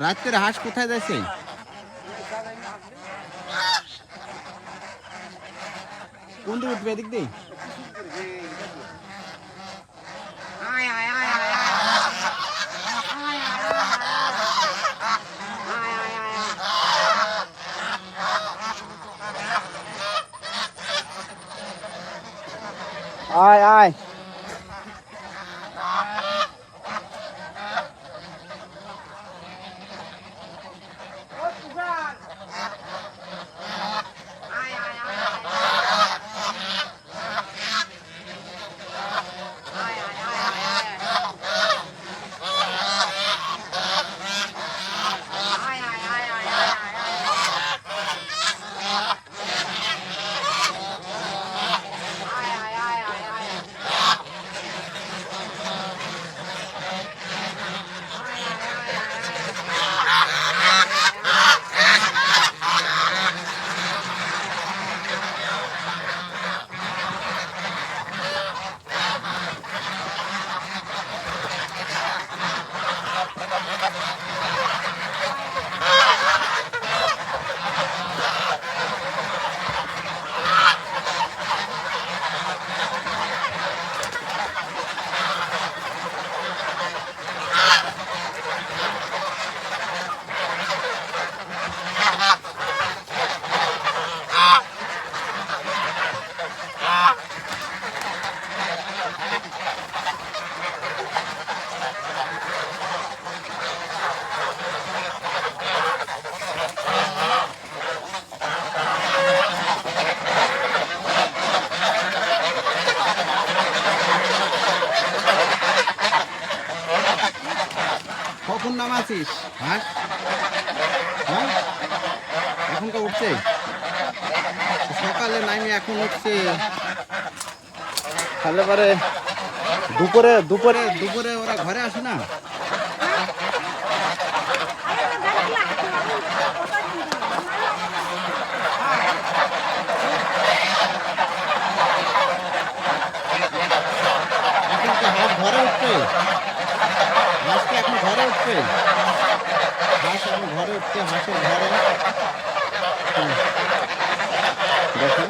রাত্রে হাঁস কোথায় যাচ্ছে? কোন দিকে উঠবে? এদিক দিয়ে? আয় আয় কখন নামাছিস হাঁস? হ্যাঁ এখন তো উঠছে, সকালে নামি এখন উঠছে। তাহলে পরে দুপুরে দুপুরে দুপুরে ওরা ঘরে আসে না? এখন কি হাঁস ঘরে উঠছে? হাঁস কি এখন ঘরে উঠছে? হাঁস এখন ঘরে উঠছে, হাঁসের ঘরে দেখুন।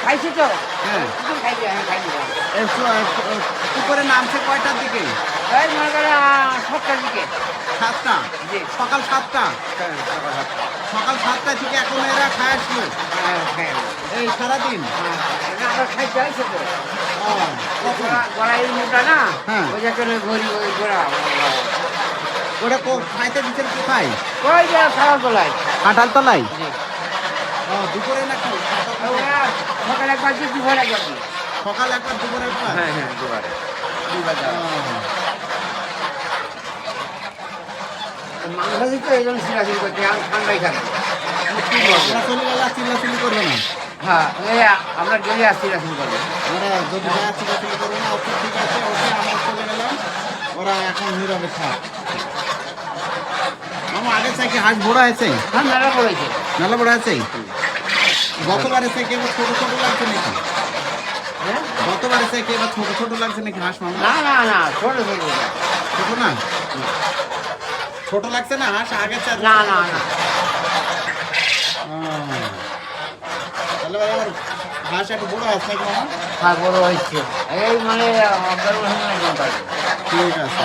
খাইছি তো, হ্যাঁ খাইছি, আমি খাইছি। পুকুরে নামছে কয়টার দিকে? এই মনে করে 7টার দিকে। 7টা? জি। সকাল 7টা? সকাল 7টা থেকে এখন এরা খায় আসলো এই সারাদিন? আমরা খাইতে আসছে তো। কখন? গড়াই মোটা না, হ্যাঁ। ওই জন্য ঘড়ি ওই গোড়া। ওটা খাইতে দিচ্ছেন কোথায়? ওই যে খাওয়া গোলায়। কাঁঠাল তলায়? জি। দুপুরে নাকি? ওরা সকালে একবার দিই, দুপুরে একবার দিই। সকাল একবার দুপুরে একবার? হ্যাঁ হ্যাঁ, দুপুরে। মাংস দিতে এই জন্য চিলাচিলি করছে, আমি ঠান্ডাই খাবো। আমরা চলে গেলে আর চিল্লাচিল্লি করবে না? হ্যাঁ, এই আমরা গেলে আর চিলাচিলি করবো। ওরা যদি না চিল্লাচিল্লি করবে না, ওকে ঠিক আছে, ওকে আমরা চলে গেলাম, ওরা এখন নীরবে থাক। আমার আগের থেকে হাঁস বড় আছে? হ্যাঁ, মেলা পড়েছে। মেলা বড় আছে? গতবারের থেকে এবার ছোট ছোট লাগছে নাকি? হ্যাঁ? গতবারের থেকে এবার ছোট ছোট লাগছে নাকি হাঁস? মামা না না না, ছোট ছোট। ছোট না? ছোট লাগছে না হাঁস আগের চেয়ে? না না না। তাহলে ভাই আমার হাঁস একটু বড় আছে নাকি মামা? হ্যাঁ, বড় হয়েছে। এই মানে ঠিক আছে।